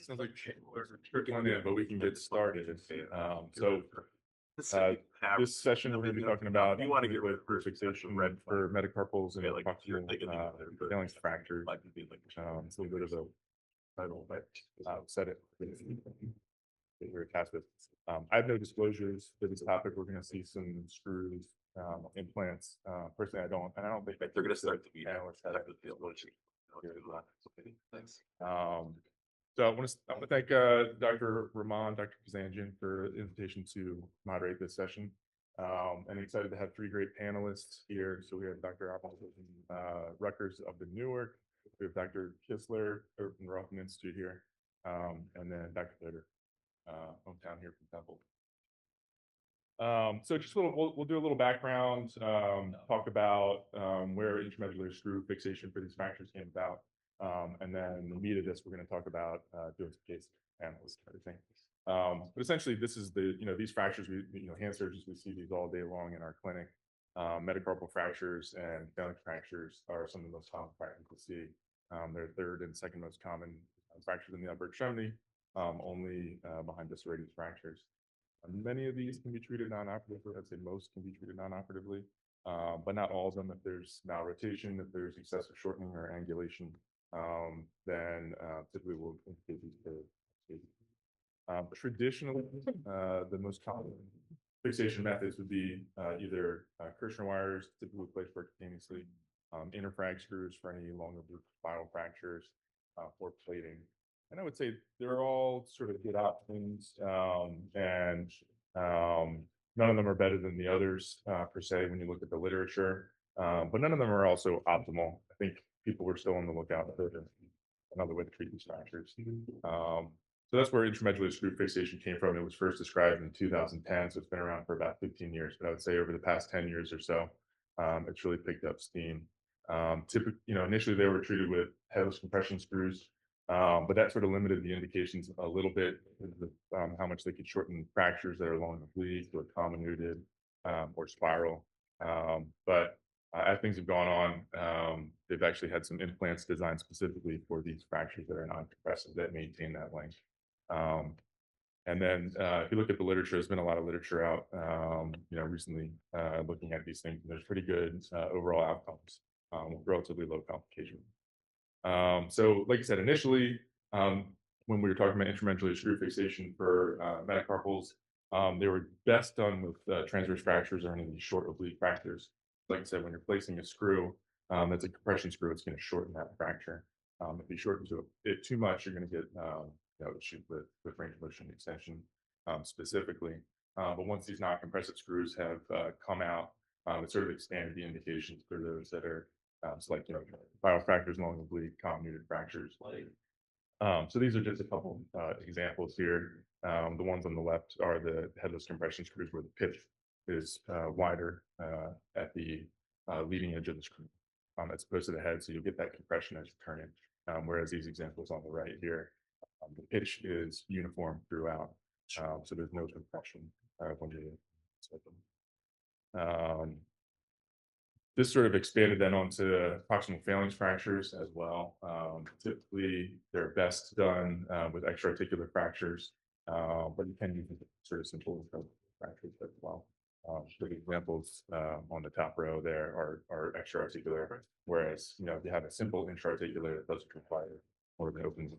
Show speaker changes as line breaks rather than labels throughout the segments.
Sounds like we're trickling in, but we can get started. This session we're going to be talking about with fixation for metacarpals and proximal phalanx fractures. It's a little bit of a title, but set it. We're attached with. I have no disclosures for this topic. We're going to see some screws, implants. Personally, I don't think
they're going to start to be
analysts.
Thanks.
So I want to thank Dr. Rahman, Dr. Phalangeal for the invitation to moderate this session. And excited to have three great panelists here. So we have Dr. Ahmed Rutgers up in Newark. We have Dr. Kistler from the Rothman Institute here, and then Dr. Thoder, hometown here from Temple. So just we'll do a little background, talk about where intramedullary screw fixation for these fractures came about. And then in the meat of this, we're going to talk about doing some case analysis and everything. But essentially, this is these fractures, hand surgeons, we see these all day long in our clinic. Metacarpal fractures and phalanx fractures are some of the most common fractures we see. They're third and second most common fractures in the upper extremity, only behind discoid fractures. Many of these can be treated non-operatively. I'd say most can be treated non-operatively, but not all of them. If there's malrotation, if there's excessive shortening or angulation, then typically we'll indicate these cases. Traditionally, the most common fixation methods would be either Kirschner wires, typically placed percutaneously, interfrag screws for any longer spiral fractures, or plating. And I would say they're all sort of good options, and none of them are better than the others per se when you look at the literature, but none of them are also optimal. I think people were still on the lookout for another way to treat these fractures. So that's where intramedullary screw fixation came from. It was first described in 2010, so it's been around for about 15 years. But I would say over the past 10 years or so, it's really picked up steam. Typically, initially they were treated with headless compression screws. But that sort of limited the indications a little bit, how much they could shorten fractures that are long oblique or comminuted or spiral. But as things have gone on, they've actually had some implants designed specifically for these fractures that are non-compressive that maintain that length. And then if you look at the literature, there's been a lot of literature out, recently looking at these things. And there's pretty good overall outcomes with relatively low complication. So like I said, initially, when we were talking about intramedullary screw fixation for metacarpals, they were best done with transverse fractures or any of these short oblique fractures. Like I said, when you're placing a screw, that's a compression screw, it's going to shorten that fracture. If you shorten it too much, you're going to get issues with range of motion extension specifically. But once these non-compressive screws have come out, it sort of expanded the indications for those that are like spiral fractures, long oblique, comminuted fractures. So these are just a couple examples here. The ones on the left are the headless compression screws where the pitch is wider at the leading edge of the screw as opposed to the head, so you'll get that compression as you turn it. Whereas these examples on the right here, the pitch is uniform throughout, so there's no compression when you set them. This sort of expanded then onto proximal phalanx fractures as well. Typically, they're best done with extra-articular fractures, but you can use sort of simple fractures as well. The examples on the top row there are extra-articular, whereas if you have a simple intra-articular, it doesn't require more of an open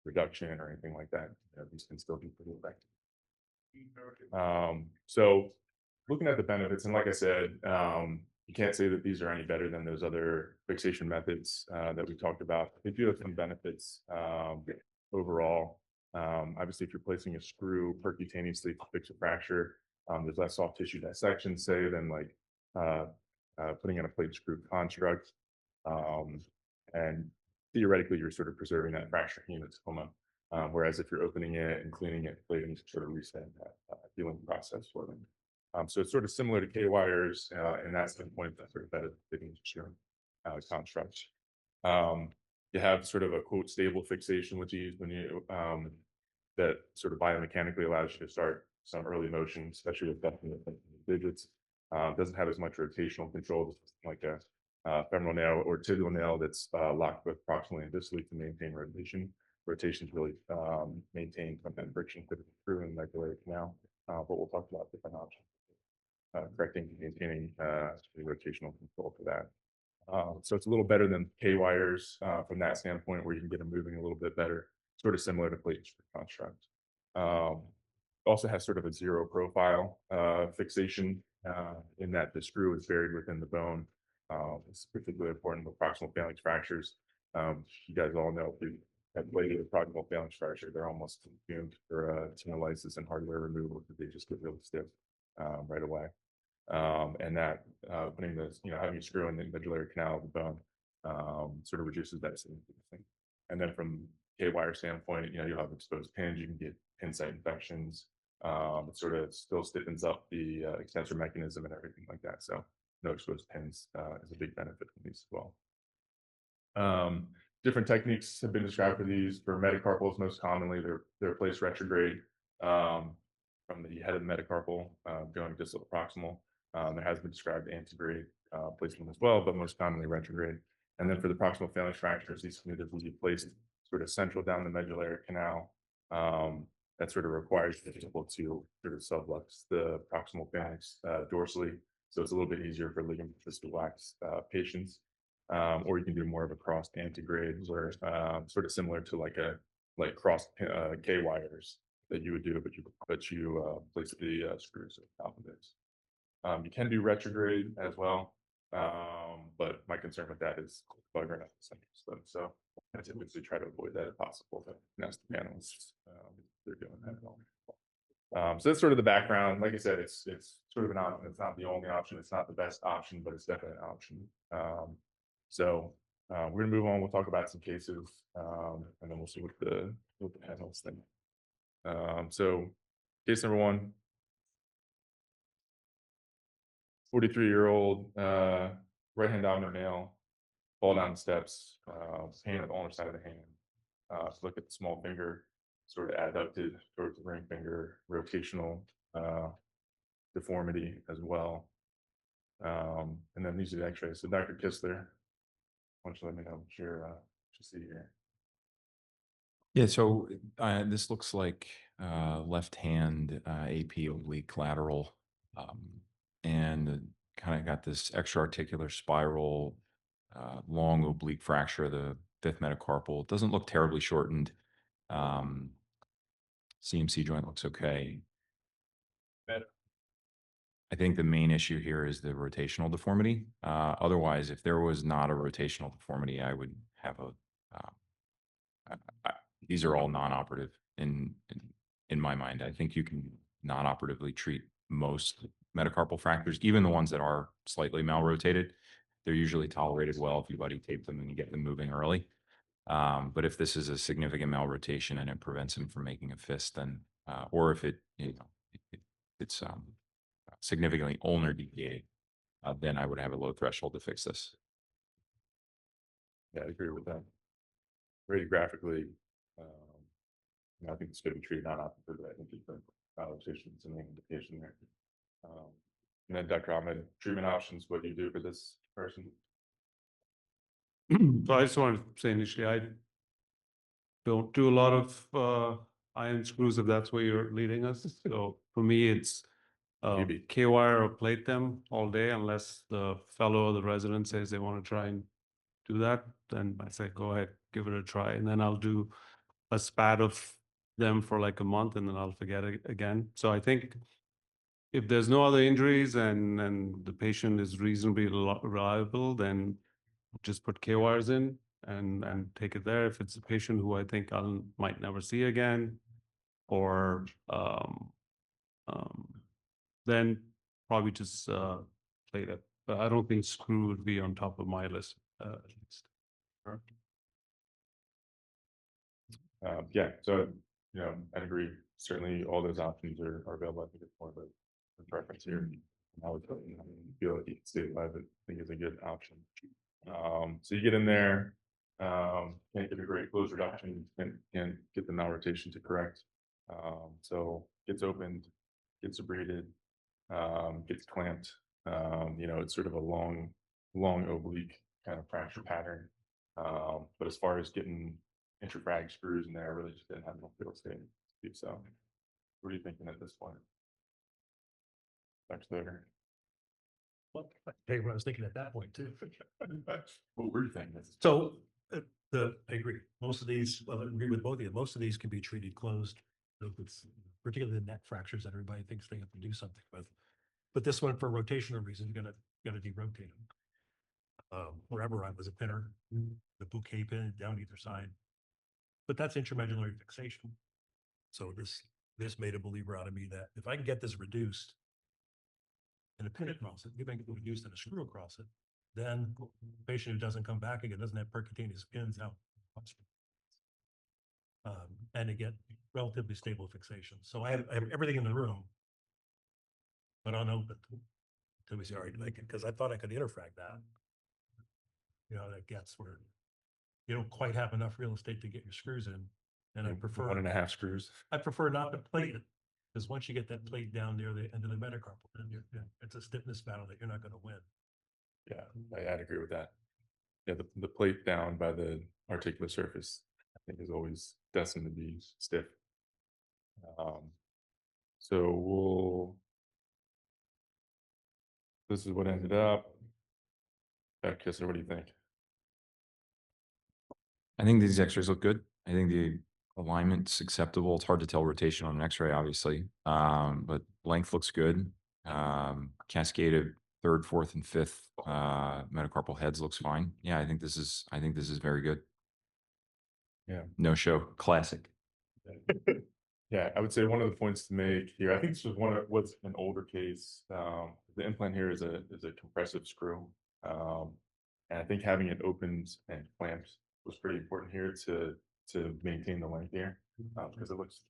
reduction or anything like that. These can still be pretty effective. So looking at the benefits, and like I said, you can't say that these are any better than those other fixation methods that we talked about. They do have some benefits overall. Obviously, if you're placing a screw percutaneously to fix a fracture, there's less soft tissue dissection, say, than like putting in a plate screw construct. And theoretically, you're sort of preserving that fracture hematoma. Whereas if you're opening it and cleaning it, plating to sort of reset that healing process for them. So it's sort of similar to K-wires in that standpoint, that sort of better fitting constructs. You have sort of a quote stable fixation with these when you that sort of biomechanically allows you to start some early motion, especially with definite digits. Doesn't have as much rotational control like a femoral nail or tibial nail that's locked with proximally and distally to maintain rotation. rotation is really maintained from that friction through in the medullary canal. But we'll talk about different options, correcting and maintaining the rotational control for that. So it's a little better than K wires from that standpoint, where you can get them moving a little bit better, sort of similar to plate construct. Also has sort of a zero profile fixation in that the screw is buried within the bone. It's particularly important with proximal phalanx fractures. You guys all know if you have played with a proximal phalanx fracture, they're almost doomed for tenolysis and hardware removal because they just get really stiff right away. And that putting this, having a screw in the medullary canal of the bone sort of reduces that thing. And then from K-wire standpoint, you'll have exposed pins, you can get pin site infections. It sort of still stiffens up the extensor mechanism and everything like that. So no exposed pins is a big benefit from these as well. Different techniques have been described for these. For metacarpals, most commonly, they're placed retrograde from the head of the metacarpal going distal to proximal. There has been described antegrade placement as well, but most commonly retrograde. And then for the proximal phalanx fractures, these can either be placed sort of central down the medullary canal. That sort of requires people to sort of sublux the proximal phalanx dorsally. So it's a little bit easier for ligament fistulax patients. Or you can do more of a crossed antegrade, where sort of similar to like crossed K wires that you would do, but you place the screws on top of it. You can do retrograde as well, but my concern with that is buggering up the central stem. So I typically try to avoid that if possible. But that's the panelists, they're doing that at all. So that's sort of the background. Like I said, it's sort of an option. It's not the only option. It's not the best option, but it's definitely an option. So we're gonna move on. We'll talk about some cases, and then we'll see what the panelists think. So case number one. 43-year-old right-hand dominant male, fall down the steps, pain on the ulnar side of the hand. So look at the small finger, sort of adducted towards the ring finger, rotational deformity as well. And then these are the x-rays. So Dr. Kistler, why don't you let me know what you see here?
Yeah, so this looks like left hand AP oblique lateral, and kind of got this extra-articular spiral, long oblique fracture of the fifth metacarpal. It doesn't look terribly shortened. CMC joint looks okay. I think the main issue here is the rotational deformity. Otherwise, if there was not a rotational deformity, I would have a these are all non-operative in my mind. I think you can non-operatively treat most metacarpal fractures, even the ones that are slightly malrotated. They're usually tolerated well if you buddy tape them and you get them moving early. But if this is a significant malrotation and it prevents him from making a fist, then or if it's significantly ulnar deviated, then I would have a low threshold to fix this.
Yeah, I agree with that. Radiographically, I think it's going to be treated non-operatively. I think the malrotation is an indication there. And then Dr. Ahmed, treatment options, what do you do for this person?
So I just want to say initially, I don't do a lot of iron screws if that's where you're leading us. So for me, it's K-wire or plate them all day, unless the fellow or the resident says they want to try and do that. Then I say, go ahead, give it a try. And then I'll do a spat of them for like a month, and then I'll forget it again. So I think if there's no other injuries and the patient is reasonably reliable, then just put K-wires in and take it there. If it's a patient who I think I might never see again, or then probably just plate it. But I don't think screw would be on top of my list, at least.
Yeah, so I agree. Certainly, all those options are available. I think it's more of a preference here. I would feel like you can stay alive. I think is a good option. So you get in there, can't get a great close reduction, can't get the malrotation to correct. So gets opened, gets abraded, gets clamped. It's sort of a long oblique kind of fracture pattern. But as far as getting intrafrag screws in there, really just didn't have enough field state to do so. What are you thinking at this point? Dr. Thoder?
Well, I tell you what I was thinking at that point too.
What were you thinking?
So I agree. Most of these, well, I agree with both of you. Most of these can be treated closed. So it's particularly the neck fractures that everybody thinks they have to do something with. But this one, for rotational reasons, you're gonna derotate them. Wherever I was a pinner, the bouquet pin down either side. But that's intramedullary fixation. So this made a believer out of me that if I can get this reduced and a pin across it, if I can get it reduced and a screw across it, then the patient who doesn't come back again doesn't have percutaneous pins out. And to get relatively stable fixation. So I have everything in the room, but unopened. Until we say, all right, because I thought I could interfrag that. You know, that gets where you don't quite have enough real estate to get your screws in. And I prefer
1.5 screws.
I prefer not to plate it, because once you get that plate down near the end of the metacarpal, then it's a stiffness battle that you're not going to win.
Yeah, I'd agree with that. Yeah, the plate down by the articular surface, I think, is always destined to be stiff. So this is what ended up. Dr. Kistler, what do you think?
I think these x-rays look good. I think the alignment's acceptable. It's hard to tell rotation on an x-ray, obviously. But length looks good. Cascaded third, fourth, and fifth metacarpal heads looks fine. Yeah, I think this is very good.
Yeah.
No show. Classic.
Yeah, I would say one of the points to make here, I think this was what's an older case. The implant here is a compressive screw. And I think having it opened and clamped was pretty important here to maintain the length here. Because it looks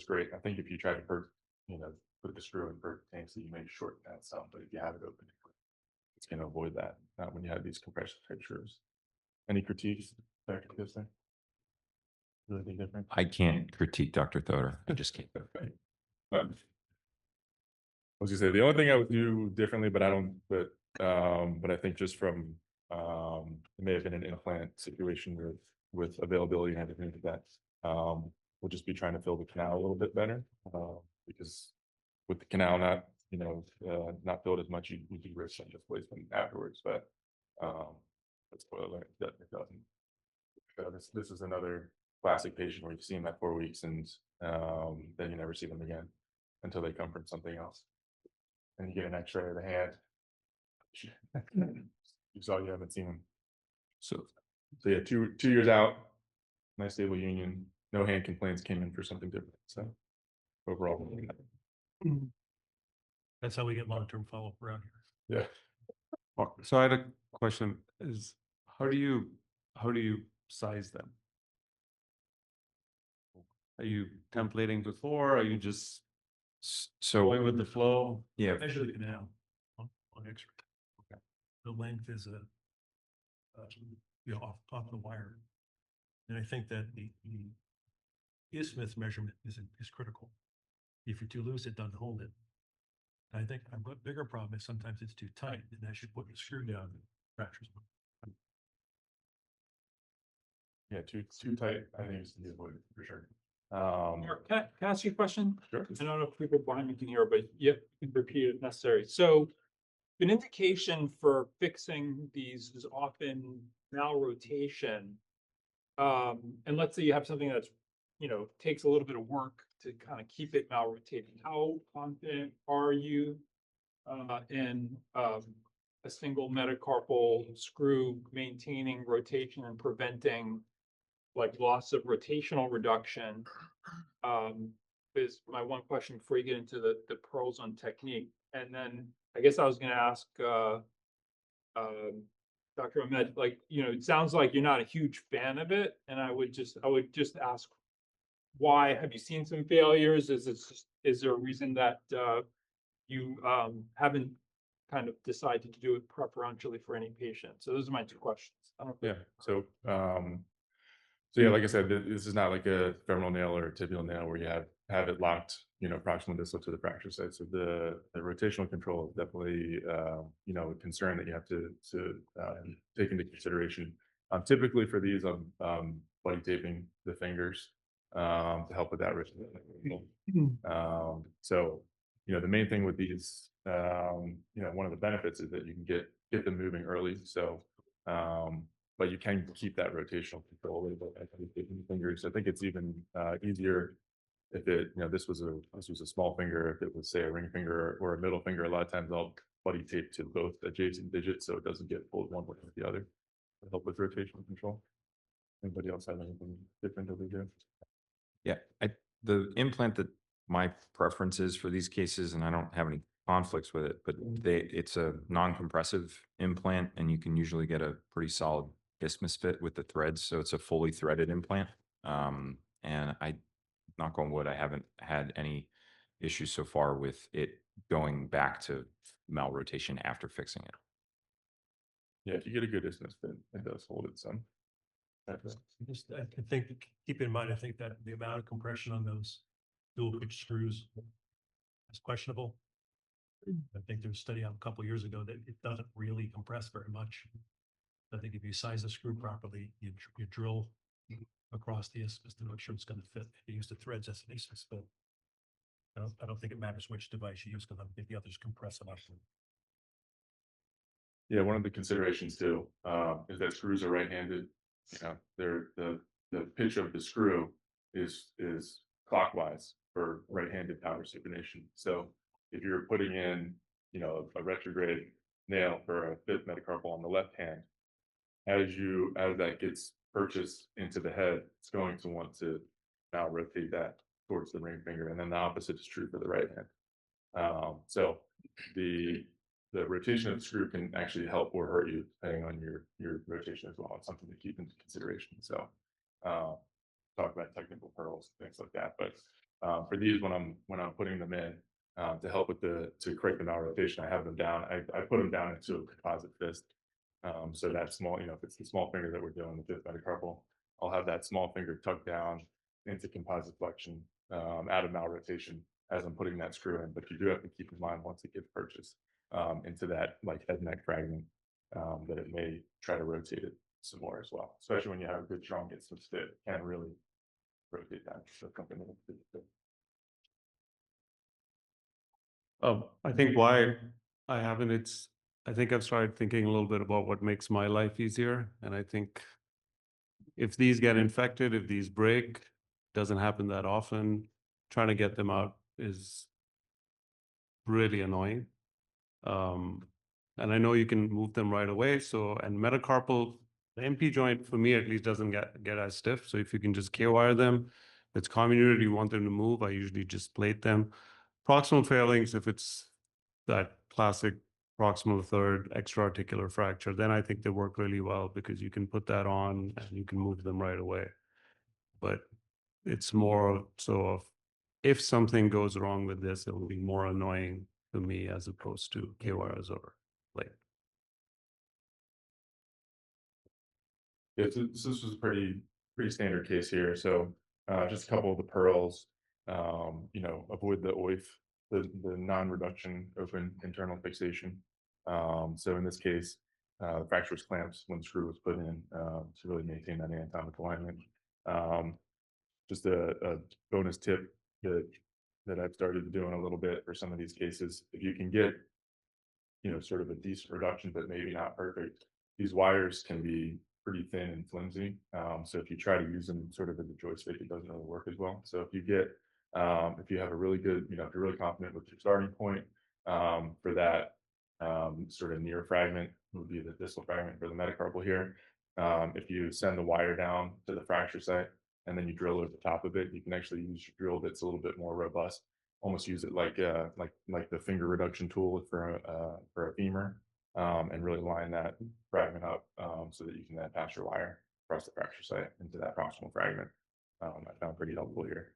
great. I think if you try to put the screw in percutaneously, you may shorten that some, but if you have it open, it's going to avoid that when you have these compression type screws. Any critiques, Dr. Kistler? Anything different?
I can't critique Dr. Thoder. I just can't.
I was gonna say the only thing I would do differently, but I think just from it may have been an implant situation with availability and everything like that. We'll just be trying to fill the canal a little bit better because with the canal not filled as much, you do risk some displacement afterwards. But that's spoiler alert, it doesn't. This is another classic patient where you see them at 4 weeks and then you never see them again until they come from something else. And you get an x-ray of the hand. You saw you haven't seen them. So yeah, 2 years out, nice stable union, no hand complaints, came in for something different. So overall.
That's how we get long-term follow-up around here.
Yeah.
So I had a question: is how do you size them? Are you templating before? Are you just
So
going with the flow?
yeah,
Measure the canal on X-ray.
Okay.
The length is off the wire, and I think that the isthmus measurement is critical. If you're too loose, it doesn't hold it. I think a bigger problem is sometimes it's too tight, and as you put the screw down, it fractures.
Yeah, too tight, I think it's to be avoided for sure.
Mark, can I ask you a question?
Sure.
I don't know if people behind me can hear, but you can repeat it if necessary. So an indication for fixing these is often malrotation. And let's say you have something that's, takes a little bit of work to kind of keep it malrotating. How confident are you in a single metacarpal screw maintaining rotation and preventing like loss of rotational reduction? Is my one question before you get into the pros on technique. And then I guess I was going to ask Dr. Ahmed, it sounds like you're not a huge fan of it, and I would just ask, why? Have you seen some failures? Is there a reason that you haven't kind of decided to do it preferentially for any patient? So those are my two questions.
Yeah. So yeah, like I said, this is not like a femoral nail or a tibial nail where you have it locked, proximal distal to the fracture site. So the rotational control is definitely, a concern that you have to take into consideration. Typically for these, buddy taping the fingers to help with that risk. So, you know, the main thing with these, you know, one of the benefits is that you can get them moving early. So, but you can keep that rotational control a little bit with the fingers. I think it's even easier if it, you know, this was a small finger. If it was, say, a ring finger or a middle finger, a lot of times I'll buddy tape to both adjacent digits so it doesn't get pulled one way or the other to help with rotational control. Anybody else have anything different that they do?
Yeah, the implant that my preference is for these cases, and I don't have any conflicts with it, but it's a non-compressive implant, and you can usually get a pretty solid isthmus fit with the threads. So it's a fully threaded implant. And knock on wood, I haven't had any issues so far with it going back to malrotation after fixing it.
Yeah, if you get a good isthmus fit, it does hold it some.
I think, keep in mind, I think that the amount of compression on those dual pitch screws is questionable. I think there was a study out a couple of years ago that it doesn't really compress very much. I think if you size the screw properly, you drill across the isthmus to make sure it's going to fit. You use the threads as an isthmus fit. I don't think it matters which device you use because I think the others compress enough.
Yeah, one of the considerations too is that screws are right-handed. You know, the pitch of the screw is clockwise for right-handed powder supination. So if you're putting in, you know, a retrograde nail for a fifth metacarpal on the left hand, as that gets purchased into the head, it's going to want to now rotate that towards the ring finger, and then the opposite is true for the right hand. So the rotation of the screw can actually help or hurt you depending on your rotation as well. It's something to keep into consideration. So talk about technical pearls, things like that. But for these, when I'm putting them in to help with to correct the malrotation, I have them down. I put them down into a composite fist. So that small, you know, if it's the small finger that we're doing the fifth metacarpal, I'll have that small finger tucked down into composite flexion out of malrotation as I'm putting that screw in. But you do have to keep in mind once it gets purchased into that like head neck fragment that it may try to rotate it some more as well, especially when you have a good strong isthmus fit. It can't really rotate that. So something
I think why I haven't, I think I've started thinking a little bit about what makes my life easier. And I think if these get infected, if these break, doesn't happen that often, trying to get them out is really annoying. And I know you can move them right away. So, and metacarpal, the MP joint for me at least doesn't get as stiff. So if you can just K-wire them, if it's comminuted, you want them to move, I usually just plate them. Proximal phalanx, if it's that classic proximal third extra-articular fracture, then I think they work really well because you can put that on and you can move them right away. But it's more so of if something goes wrong with this, it will be more annoying to me as opposed to K-wires or plate.
Yeah, so this was a pretty standard case here. So just a couple of the pearls, you know, avoid the OIF, the non-reduction open internal fixation. So in this case, the fracture was clamped when the screw was put in to really maintain that anatomic alignment. Just a bonus tip that I've started doing a little bit for some of these cases. If you can get, you know, sort of a decent reduction, but maybe not perfect, these wires can be pretty thin and flimsy. So if you try to use them sort of as a joystick, it doesn't really work as well. So if you get, if you have a really good, you know, if you're really confident with your starting point for that sort of near fragment would be the distal fragment for the metacarpal here. If you send the wire down to the fracture site and then you drill over the top of it, you can actually use your drill that's a little bit more robust. Almost use it like the finger reduction tool for a femur, and really line that fragment up so that you can then pass your wire across the fracture site into that proximal fragment. I found pretty helpful here.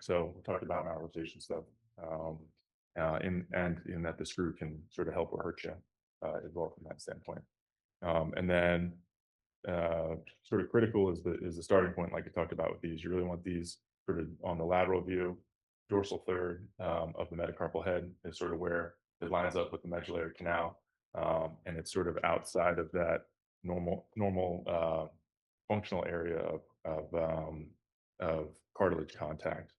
So we talked about malrotation stuff, in that the screw can sort of help or hurt you as well from that standpoint. And then sort of critical is the starting point, like I talked about with these. You really want these sort of on the lateral view. Dorsal third of the metacarpal head is sort of where it lines up with the medullary canal, and it's sort of outside of that normal functional area of cartilage contact.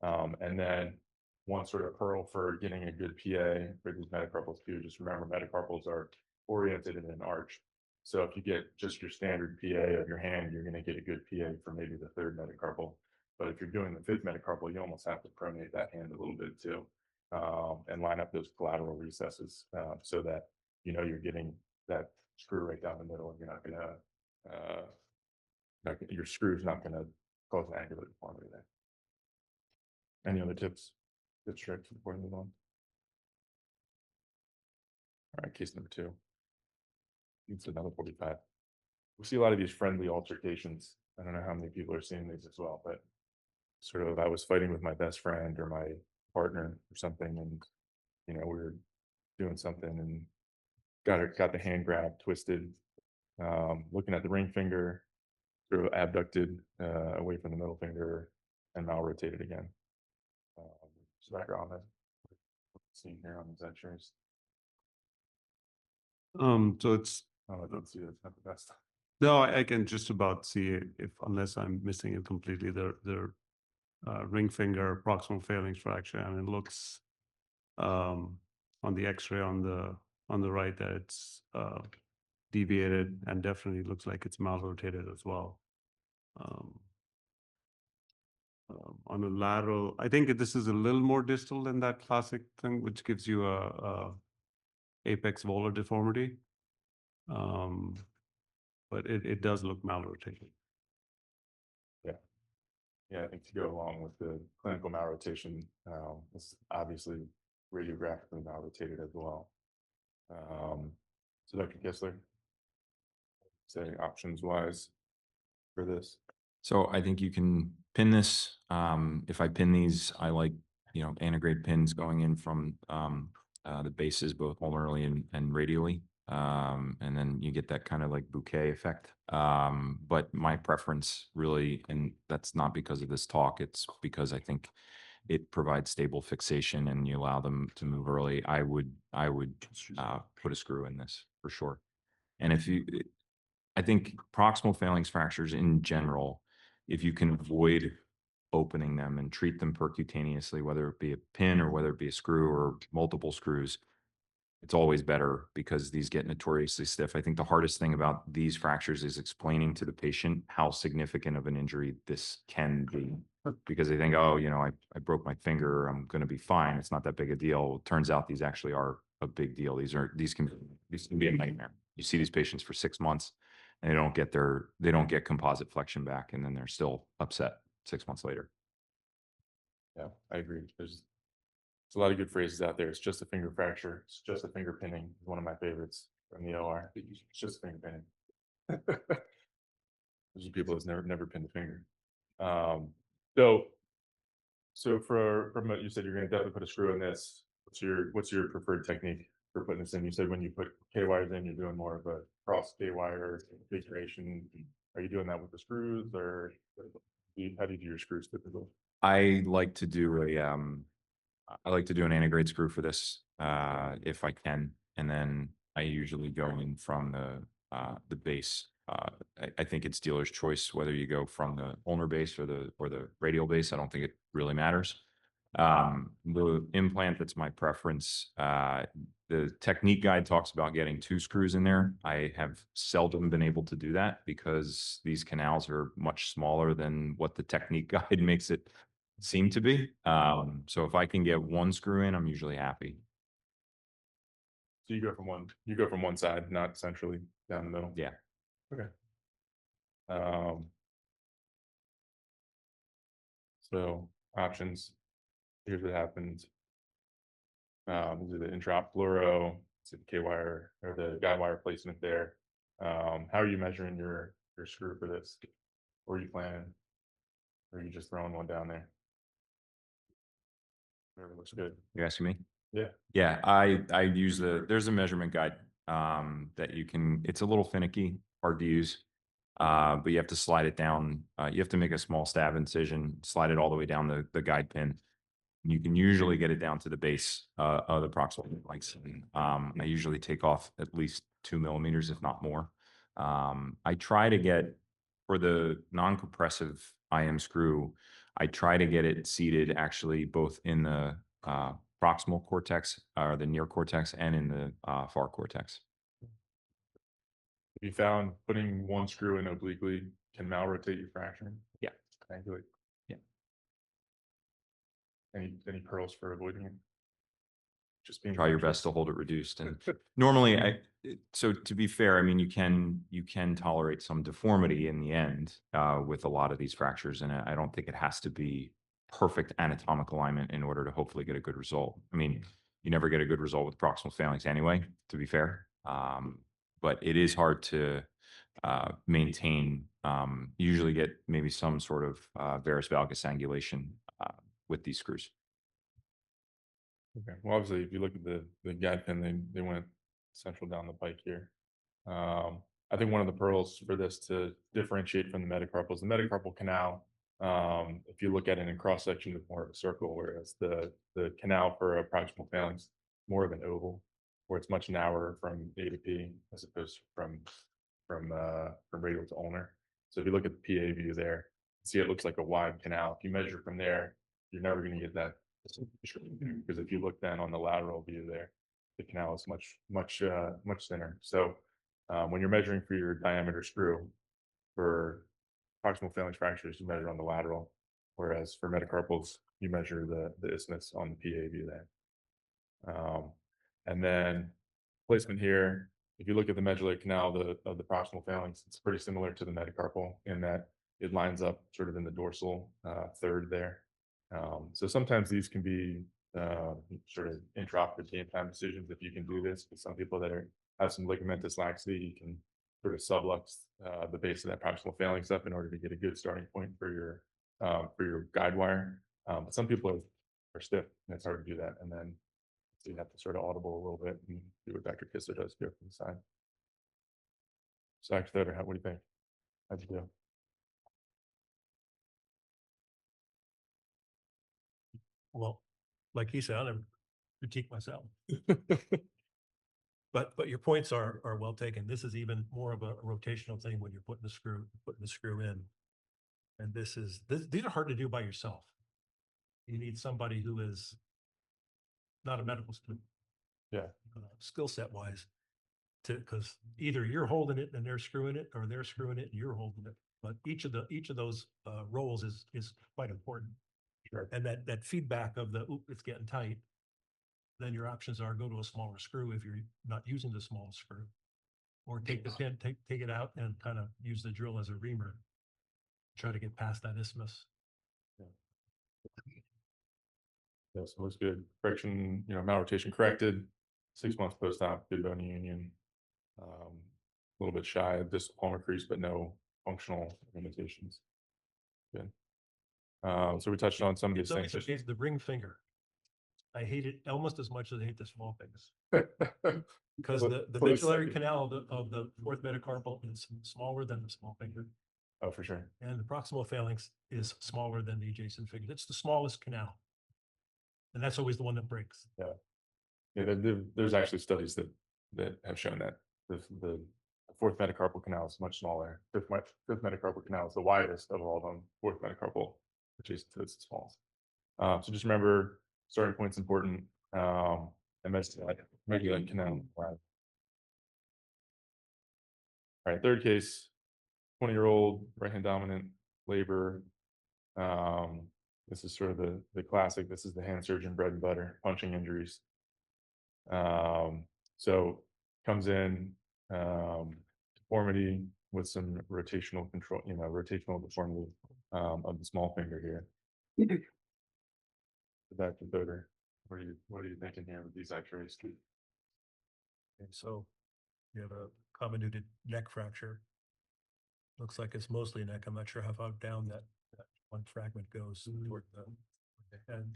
And then one sort of pearl for getting a good PA for these metacarpals too, just remember metacarpals are oriented in an arch. So if you get just your standard PA of your hand, you're going to get a good PA for maybe the third metacarpal. But if you're doing the fifth metacarpal, you almost have to pronate that hand a little bit too, and line up those collateral recesses so that you know you're getting that screw right down the middle, and you're not going to your screw's not going to cause an angular deformity there. Any other tips tricks before we move on? All right, case number 2. It's another 45. We see a lot of these friendly altercations. I don't know how many people are seeing these as well, but sort of I was fighting with my best friend or my partner or something, and we were doing something and got the hand grab twisted, looking at the ring finger, sort of abducted away from the middle finger and malrotated again. So back on that scene here on these X-rays.
So it's,
Oh, I don't see that's not the best.
no, I can just about see it if, unless I'm missing it completely, the ring finger proximal phalanx fracture, and it looks on the X-ray on the right that it's deviated, and definitely looks like it's malrotated as well. On a lateral, I think this is a little more distal than that classic thing, which gives you a apex volar deformity. But it does look malrotated.
Yeah, I think to go along with the clinical malrotation, it's obviously radiographically malrotated as well. So Dr. Kistler, say options wise for this.
So I think you can pin this. If I pin these, I like, antegrade pins going in from the bases, both ulnarly and radially. And then you get that kind of like bouquet effect. But my preference really, and that's not because of this talk, it's because I think it provides stable fixation and you allow them to move early. I would put a screw in this for sure. And I think proximal phalanx fractures in general, if you can avoid opening them and treat them percutaneously, whether it be a pin or whether it be a screw or multiple screws, it's always better because these get notoriously stiff. I think the hardest thing about these fractures is explaining to the patient how significant of an injury this can be, because they think, oh, I broke my finger, I'm going to be fine. It's not that big a deal. It turns out these actually are a big deal. These can be a nightmare. You see these patients for 6 months and they don't get composite flexion back, and then they're still upset 6 months later.
Yeah, I agree. There's a lot of good phrases out there. It's just a finger fracture. It's just a finger pinning. One of my favorites from the OR. It's just finger pinning. There's people that's never pinned a finger. So from what you said, you're going to definitely put a screw in this. What's your preferred technique for putting this in? You said when you put K wires in, you're doing more of a cross K wire configuration. Are you doing that with the screws, or how do you do your screws typically?
I like to do an antegrade screw for this, if I can, and then I usually go in from the base. I think it's dealer's choice whether you go from the ulnar base or the radial base. I don't think it really matters. The implant, that's my preference. The technique guide talks about getting 2 screws in there. I have seldom been able to do that because these canals are much smaller than what the technique guide makes it seem to be. So if I can get 1 screw in, I'm usually happy.
So you go from one side, not centrally down the middle.
Yeah.
Okay. So options. Here's what happens. These are the intraop fluoro, it's the K wire or the guide wire placement there. How are you measuring your screw for this? Or are you planning? Or are you just throwing one down there? Whatever looks good.
You asking me?
Yeah.
Yeah, I use there's a measurement guide that you can, it's a little finicky, hard to use. But you have to slide it down. You have to make a small stab incision, slide it all the way down the guide pin. You can usually get it down to the base of the proximal phalanx. I usually take off at least 2 millimeters, if not more. I try to get for the non-compressive IM screw, I try to get it seated actually both in the proximal cortex or the near cortex and in the far cortex.
Have you found putting one screw in obliquely can malrotate your fracture?
Yeah.
Thankfully.
Yeah.
Any pearls for avoiding it? Just being
Try your best to hold it reduced. And normally, so to be fair, I mean, you can tolerate some deformity in the end with a lot of these fractures, and I don't think it has to be perfect anatomic alignment in order to hopefully get a good result. I mean, you never get a good result with proximal phalanx anyway, to be fair. But it is hard to maintain. You usually get maybe some sort of varus valgus angulation with these screws.
Okay. Well, obviously, if you look at the guide pin, they went central down the pike here. I think one of the pearls for this to differentiate from the metacarpal is the metacarpal canal. If you look at it in cross section, it's more of a circle, whereas the canal for a proximal phalanx more of an oval, where it's much narrower from A to P as opposed to from radial to ulnar. So if you look at the PA view there, see it looks like a wide canal. If you measure from there, you're never going to get that, because if you look then on the lateral view there, the canal is much thinner. So when you're measuring for your diameter screw for proximal phalanx fractures, you measure on the lateral, whereas for metacarpals, you measure the isthmus on the PA view there. And then placement here, if you look at the medullary canal of the proximal phalanx, it's pretty similar to the metacarpal in that it lines up sort of in the dorsal third there. So sometimes these can be sort of intraoperative game time decisions if you can do this. With some people that have some ligamentous laxity, you can sort of sublux the base of that proximal phalanx up in order to get a good starting point for your guide wire. But some people are stiff, and it's hard to do that. And then so you have to sort of audible a little bit and do what Dr. Kistler does here from the side. So Dr. Thoder, what do you think? How'd you do?
Well, like he said, I never critique myself. But your points are well taken. This is even more of a rotational thing when you're putting the screw in. And these are hard to do by yourself. You need somebody who is not a medical student.
Yeah.
Skill set wise, because either you're holding it and they're screwing it, or they're screwing it and you're holding it. But each of those roles is quite important.
Sure.
And that feedback of the oop, it's getting tight. Then your options are go to a smaller screw if you're not using the small screw, or take the pin, take it out and kind of use the drill as a reamer. Try to get past that isthmus.
Yeah, so looks good. Correction, malrotation corrected. 6 months post-op, good bony union. A little bit shy of distal palmar crease, but no functional limitations. Good. So we touched on some of these
So
things.
it's the ring finger. I hate it almost as much as I hate the small fingers. Because the medullary canal of the fourth metacarpal is smaller than the small finger.
Oh, for sure.
And the proximal phalanx is smaller than the adjacent finger. It's the smallest canal. And that's always the one that breaks.
Yeah, there's actually studies that have shown that the fourth metacarpal canal is much smaller. Fifth metacarpal canal is the widest of all of them. Fourth metacarpal, which is the smallest. So just remember, starting point's important. MS medullary canal. All right, third case, 20-year-old right-hand dominant labor. This is sort of the classic. This is the hand surgeon bread and butter, punching injuries. So comes in deformity with some rotational control, rotational deformity of the small finger here. Back to Thoder. What are you thinking here with these X-rays?
And so you have a comminuted neck fracture. Looks like it's mostly neck. I'm not sure how far down that one fragment goes toward the head.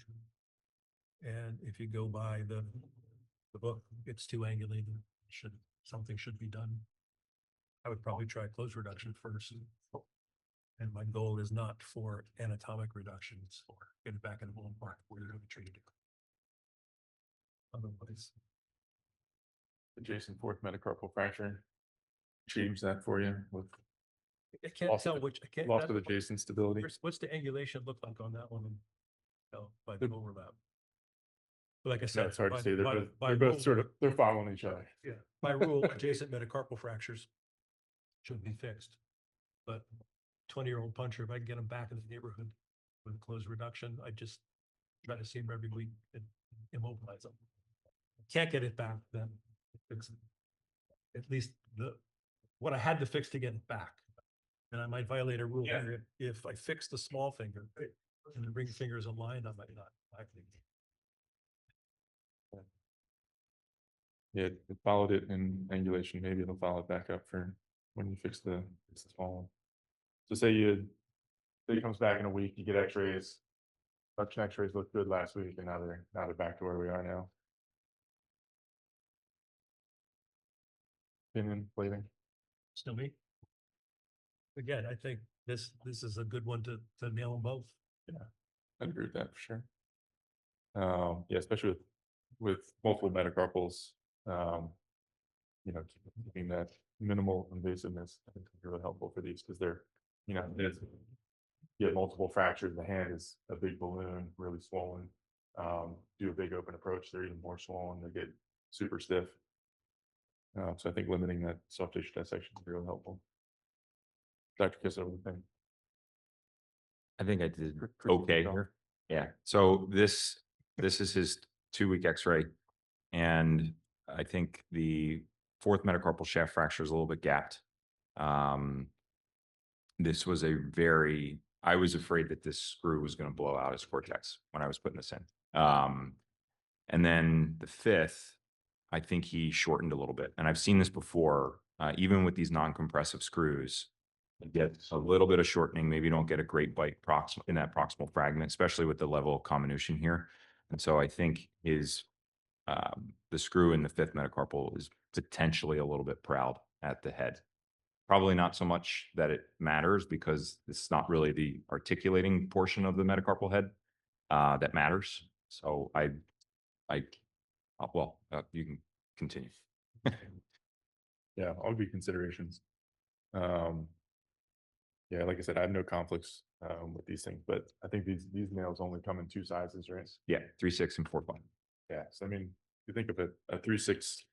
And if you go by the book, it's too angulated. Something should be done. I would probably try close reduction first. And my goal is not for anatomic reduction, it's for get it back in the ballpark where you're going to treat it. Otherwise,
Adjacent fourth metacarpal fracture. Change that for you with
I can't
Lost
tell
of-
which, I can't.
Loss of adjacent stability.
What's the angulation look like on that one? By
The-
the overlap. But like I
No,
said.
it's hard to
by-
say.
by- by
They're both
rule,
sort of, they're following each other.
Yeah, by rule, adjacent metacarpal fractures should be fixed. But 20-year-old puncher, if I can get him back in the neighborhood with a closed reduction, I just try to see him every week and immobilize him. Can't get it back, then fix it. At least what I had to fix to get it back. And I might violate a rule here if I fix the small finger and the ring finger is aligned, I might not.
Yeah, it followed it in angulation. Maybe it'll follow it back up for when you fix the small one. So say he comes back in a week, you get x-rays. Suction x-rays looked good last week and now they're back to where we are now. Opinion, plating.
Still me? Again, I think this is a good one to nail them both.
I'd agree with that for sure. Yeah, especially with multiple metacarpals, keeping that minimal invasiveness, I think is really helpful for these because they're, there's you get multiple fractures. The hand is a big balloon, really swollen. Do a big open approach, they're even more swollen. They get super stiff. So I think limiting that soft tissue dissection is really helpful. Dr. Kistler, what do you think?
I think I did
Pretty
okay
well.
here. Yeah. So this is his 2-week X-ray, and I think the fourth metacarpal shaft fracture is a little bit gapped. This was I was afraid that this screw was going to blow out his cortex when I was putting this in. And then the fifth, I think he shortened a little bit. And I've seen this before, even with these non-compressive screws, you get a little bit of shortening. Maybe you don't get a great bite in that proximal fragment, especially with the level of comminution here. And so I think the screw in the fifth metacarpal is potentially a little bit proud at the head. Probably not so much that it matters because it's not really the articulating portion of the metacarpal head that matters. So you can continue.
Yeah, all be considerations. Yeah, like I said, I have no conflicts with these things, but I think these nails only come in 2 sizes, right?
Yeah, 3/6 and 4/5.
Yeah, so I mean, you think of a 3/6.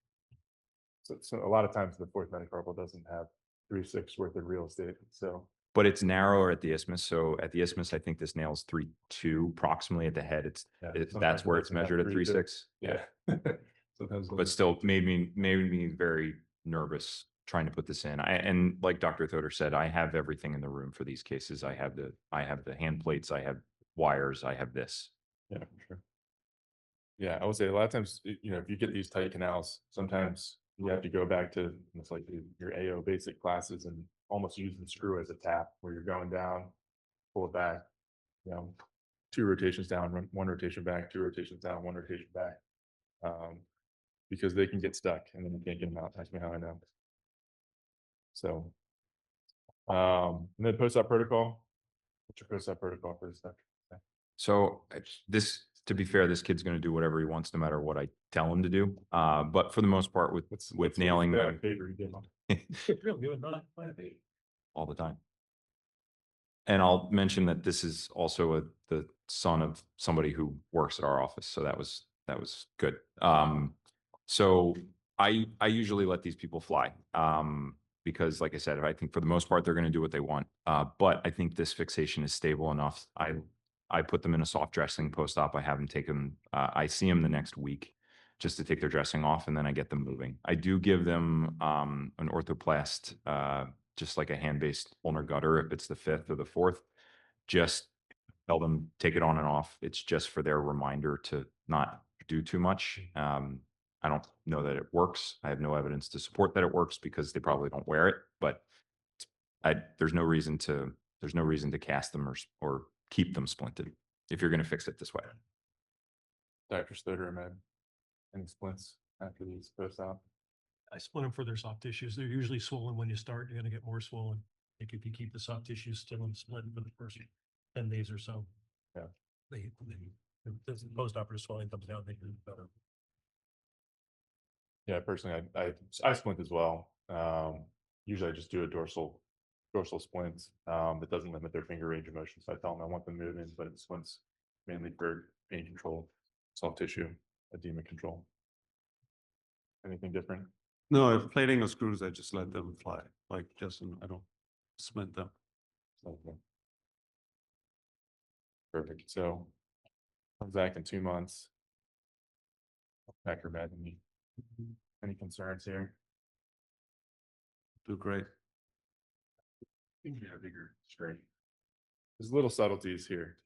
So a lot of times the fourth metacarpal doesn't have 3/6 worth of real estate. So,
But it's narrower at the isthmus. So at the isthmus, I think this nail's 3/2 proximally at the head. That's
sometimes
where
it
it's
doesn't have
measured at
3/2.
3/6.
Yeah. Sometimes,
But still made me very nervous trying to put this in. And like Dr. Thoder said, I have everything in the room for these cases. I have the hand plates, I have wires, I have this.
yeah, for sure. Yeah, I would say a lot of times, if you get these tight canals, sometimes you have to go back to it's like your AO basic classes and almost use the screw as a tap where you're going down, pull it back, 2 rotations down, 1 rotation back, 2 rotations down, 1 rotation back. Because they can get stuck and then you can't get them out. Ask me how I know. So, and then post-op protocol. What's your post-op protocol for this stuff?
So to be fair, this kid's going to do whatever he wants, no matter what I tell him to do. But for the most part, with nailing
paper you gave him?
Real good, not
all the time. And I'll mention that this is also the son of somebody who works at our office, so that was good. So I usually let these people fly because, like I said, I think for the most part they're going to do what they want. But I think this fixation is stable enough. I put them in a soft dressing post-op. I have them take them. I see them the next week just to take their dressing off, and then I get them moving. I do give them an orthoplast, just like a hand-based ulnar gutter if it's the fifth or the fourth. Just tell them take it on and off. It's just for their reminder to not do too much. I don't know that it works. I have no evidence to support that it works because they probably don't wear it. But there's no reason to cast them or keep them splinted if you're going to fix it this way.
Dr. Stoder, Ahmed, any splints after these post-op?
I split them for their soft tissues. They're usually swollen when you start. You're going to get more swollen. I think if you keep the soft tissues still and split for the first 10 days or so.
Yeah.
The post-operative swelling comes down, they do better.
Yeah, personally, I splint as well. Usually I just do a dorsal dorsal splints, that doesn't limit their finger range of motion. So I tell them I want them moving, but it splints mainly for pain control, soft tissue, edema control. Anything different?
No, if plating or screws, I just let them fly, like Justin, I don't splint them.
Okay. Perfect. So comes back in 2 months. Back your bed. Any concerns here?
Do great.
Think you have a bigger screen. There's little subtleties here.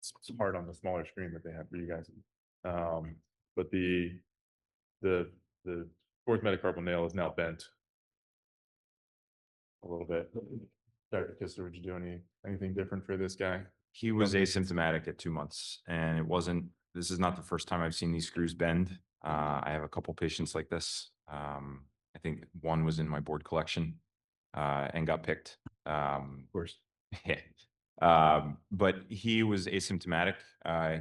It's hard on the smaller screen that they have for you guys. But the fourth metacarpal nail is now bent a little bit. Dr. Kistler, would you do anything different for this guy?
He was asymptomatic at 2 months, and this is not the first time I've seen these screws bend. I have a couple patients like this. I think one was in my board collection, and got picked.
Of course.
But he was asymptomatic.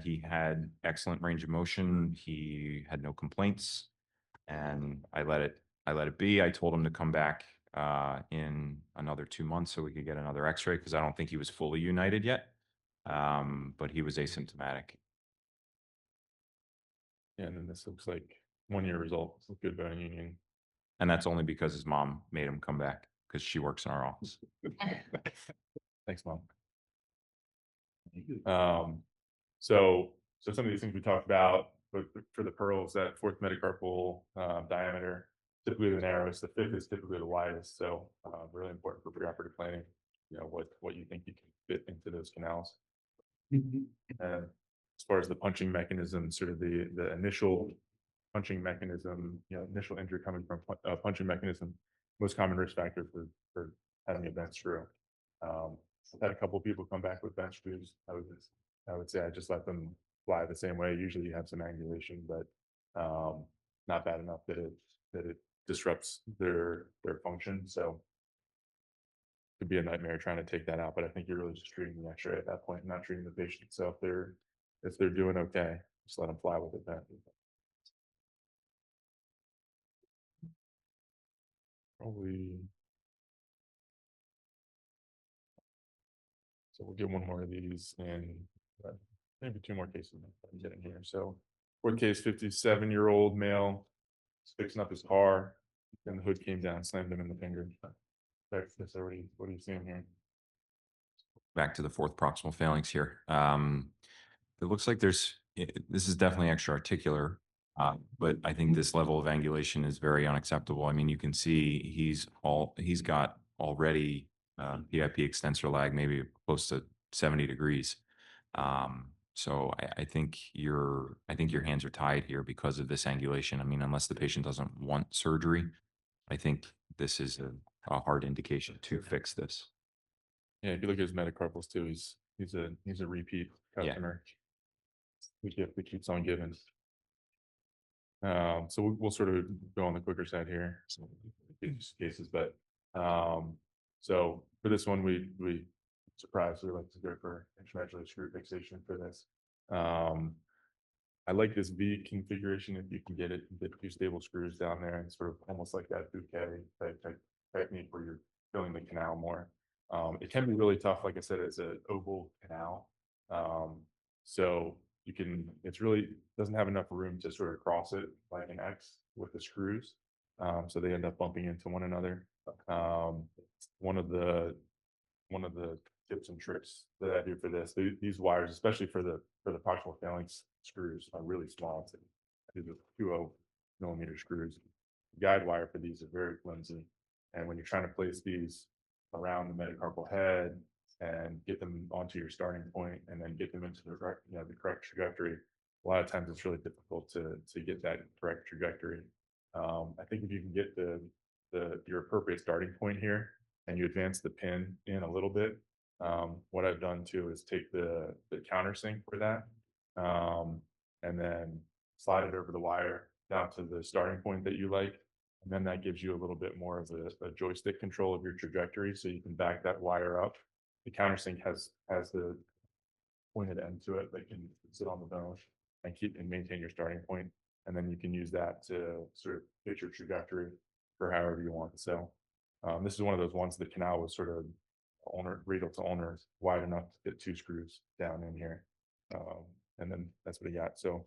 He had excellent range of motion. He had no complaints, and I let it be. I told him to come back in another 2 months so we could get another X-ray, because I don't think he was fully united yet. But he was asymptomatic.
Yeah, and then this looks like 1-year results with good bone union.
And that's only because his mom made him come back, because she works in our office.
Thanks, Mom. So some of these things we talked about, but for the pearls, that fourth metacarpal diameter, typically the narrowest, the fifth is typically the widest. So really important for preoperative planning, you know, what you think you can fit into those canals. And as far as the punching mechanism, sort of the initial punching mechanism, you know, initial injury coming from punching mechanism, most common risk factor for having a bent screw. I've had a couple of people come back with bent screws. I would say I just let them fly the same way. Usually you have some angulation, but not bad enough that it disrupts their function. So it could be a nightmare trying to take that out. But I think you're really just treating the X-ray at that point, not treating the patient. So if they're doing okay, just let them fly with it then. Probably. So we'll get one more of these and maybe 2 more cases I'm getting here. So fourth case, 57-year-old male, fixing up his car, and the hood came down, slammed him in the finger. What are you seeing here?
Back to the fourth proximal phalanx here. It looks like this is definitely extra-articular, but I think this level of angulation is very unacceptable. I mean, you can see he's got already PIP extensor lag, maybe close to 70 degrees. So I think your hands are tied here because of this angulation. I mean, unless the patient doesn't want surgery, I think this is a hard indication to fix this.
Yeah, if you look at his metacarpals too, he's a repeat customer. The gift that keeps on giving. So we'll sort of go on the quicker side here, so cases, but so for this one, we surprised we like to go for intramedullary screw fixation for this. I like this V configuration if you can get it, get 2 stable screws down there and sort of almost like that bouquet type technique where you're filling the canal more. It can be really tough, like I said, it's an oval canal. So it's really doesn't have enough room to sort of cross it like an X with the screws. So they end up bumping into one another. One of the tips and tricks that I do for this, these wires, especially for the proximal phalanx screws, are really small. I do the 2.0mm screws. The guide wire for these are very flimsy, and when you're trying to place these around the metacarpal head and get them onto your starting point and then get them into the correct trajectory, a lot of times it's really difficult to get that correct trajectory. I think if you can get your appropriate starting point here and you advance the pin in a little bit, what I've done too is take the countersink for that, and then slide it over the wire down to the starting point that you like. And then that gives you a little bit more of a joystick control of your trajectory, so you can back that wire up. The countersink has the pointed end to it that can sit on the bone and maintain your starting point. And then you can use that to sort of fit your trajectory for however you want. So this is one of those ones the canal was sort of ulnar, radial to ulnar is wide enough to fit 2 screws down in here. And then that's what he got. So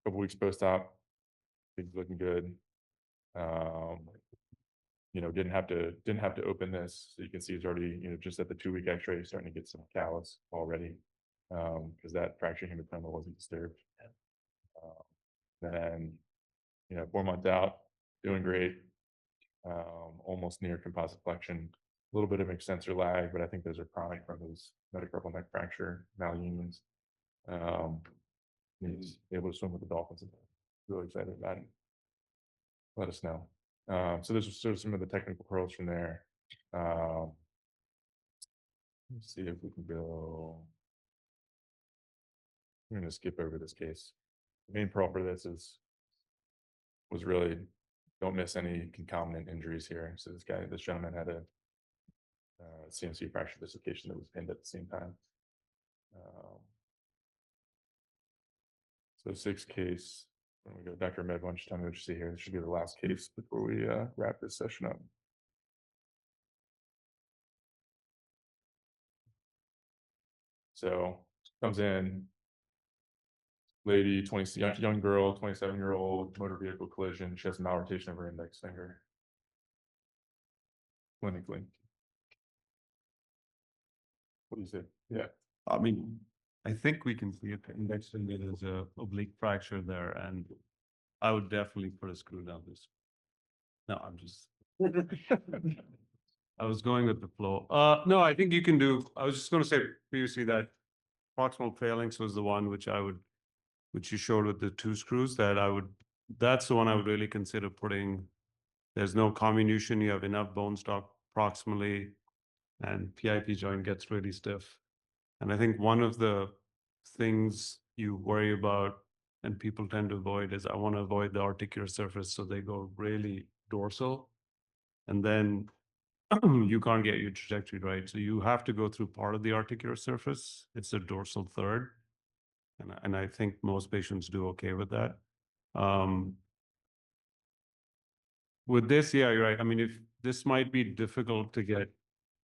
couple weeks post-op, things looking good. You know, didn't have to open this. So you can see it's already, you know, just at the 2-week X-ray, starting to get some callus already, because that fracture hematoma wasn't disturbed. Then, you know, 4 months out, doing great. Almost near composite flexion. A little bit of extensor lag, but I think those are chronic from those metacarpal neck fracture malunions. He's able to swim with the dolphins. Really excited about it. Let us know. So those are sort of some of the technical pearls from there. Let's see if we can go. I'm going to skip over this case. The main pearl for this was really don't miss any concomitant injuries here. So this gentleman had a CMC fracture dislocation that was pinned at the same time. So 6th case. When we go, Dr. Ahmed, why don't you tell me what you see here? This should be the last case before we wrap this session up. So comes in, lady, 20, young girl, 27-year-old, motor vehicle collision. She has malrotation of her index finger. Clinically. What do you say? Yeah.
I mean, I think we can see it. Index finger, there's a oblique fracture there, and I would definitely put a screw down this. No, I'm just. I was going with the flow. No, I think you can do. I was just going to say previously that proximal phalanx was the one which you showed with the 2 screws that's the one I would really consider putting. There's no comminution. You have enough bone stock proximally, and PIP joint gets really stiff. And I think one of the things you worry about and people tend to avoid is I want to avoid the articular surface. So they go really dorsal, and then you can't get your trajectory right. So you have to go through part of the articular surface. It's a dorsal third. And I think most patients do okay with that. With this, yeah, you're right. I mean, if this might be difficult to get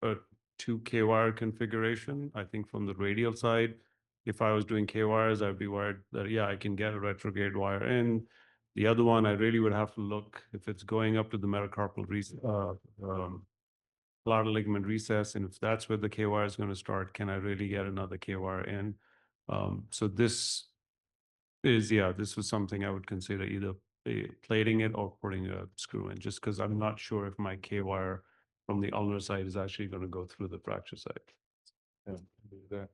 a 2 K-wire configuration, I think from the radial side, if I was doing K-wires, I'd be worried that, yeah, I can get a retrograde wire in. The other one, I really would have to look if it's going up to the metacarpal palatal ligament recess, and if that's where the K-wire is going to start, can I really get another K-wire in? So this was something I would consider either plating it or putting a screw in, just because I'm not sure if my K-wire from the ulnar side is actually going to go through the fracture site.
Yeah, the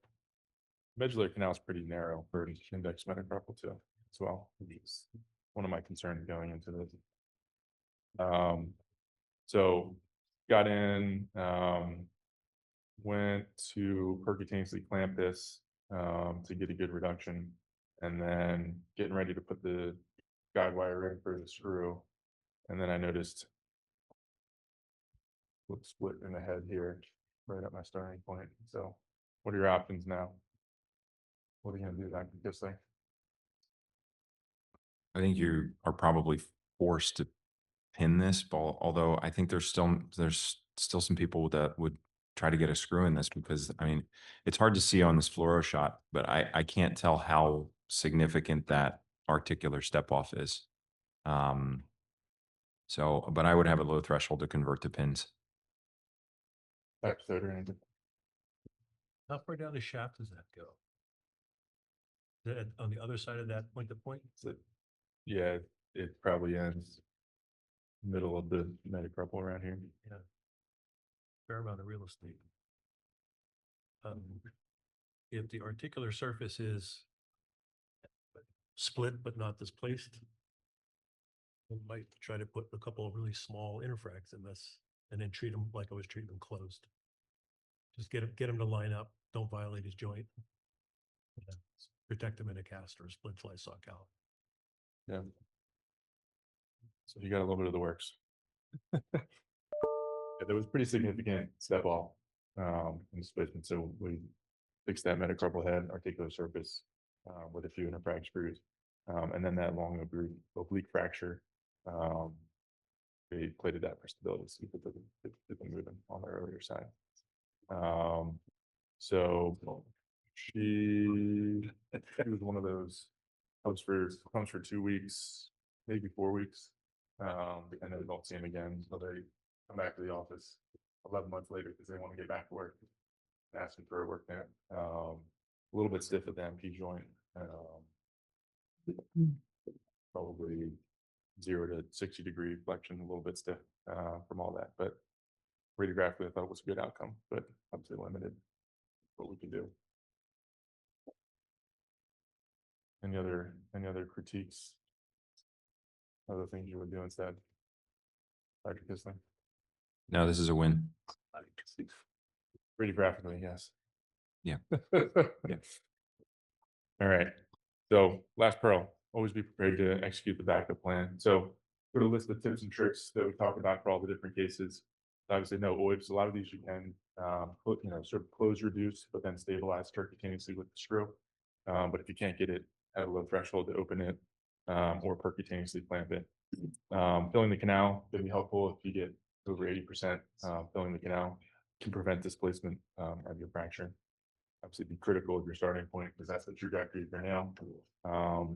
medullary canal is pretty narrow for index metacarpal too, as well. It's one of my concerns going into this. So got in, went to percutaneously clamp this to get a good reduction, and then getting ready to put the guide wire in for the screw. And then I noticed split in the head here, right at my starting point. So what are your options now? What are you gonna do, Dr. Kistler?
I think you are probably forced to pin this, but although I think there's still some people that would try to get a screw in this, because I mean, it's hard to see on this fluoro shot, but I can't tell how significant that articular step off is. So, but I would have a low threshold to convert to pins.
Dr. Thoder, anything?
How far down the shaft does that go? Is that on the other side of that point to point?
Yeah, it probably ends middle of the metacarpal around here.
Yeah. Fair amount of real estate. If the articular surface is split but not displaced, we might try to put a couple of really small interfracts in this, and then treat them like I was treating them closed. Just get him to line up. Don't violate his joint. Yeah. Protect him in a cast or a split fly saw cal.
Yeah. So you got a little bit of the works. Yeah, there was pretty significant step off in displacement. So we fixed that metacarpal head, articular surface with a few interfract screws, and then that long oblique fracture. they plated that for stability, see if it's been moving on the earlier side. So she was one of those comes for 2 weeks, maybe 4 weeks. And then don't see him again. So they come back to the office 11 months later because they want to get back to work. Asking for a work there. A little bit stiff at the MP joint. Probably 0 to 60-degree flexion, a little bit stiff from all that. But radiographically, I thought it was a good outcome, but obviously limited what we can do. Any other critiques? Other things you would do instead? Dr. Kistler?
No, this is a win.
Radiographically, yes.
Yeah.
Yeah. All right. So last pearl, always be prepared to execute the backup plan. So put a list of tips and tricks that we talked about for all the different cases. Obviously, no OIPs. A lot of these you can, sort of close, reduce, but then stabilize percutaneously with the screw. But if you can't get it at a low threshold to open it, or percutaneously clamp it, filling the canal can be helpful if you get over 80%. Filling the canal can prevent displacement of your fracture. Obviously, be critical of your starting point because that's the trajectory for now.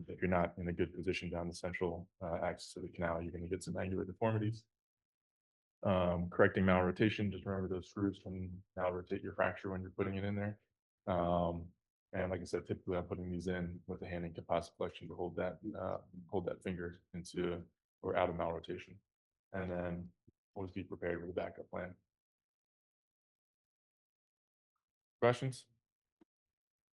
If you're not in a good position down the central axis of the canal, you're going to get some angular deformities. Correcting malrotation, just remember those screws can malrotate your fracture when you're putting it in there. And like I said, typically I'm putting these in with the hand and composite flexion to hold that finger into or out of malrotation. And then always be prepared with a backup plan. Questions?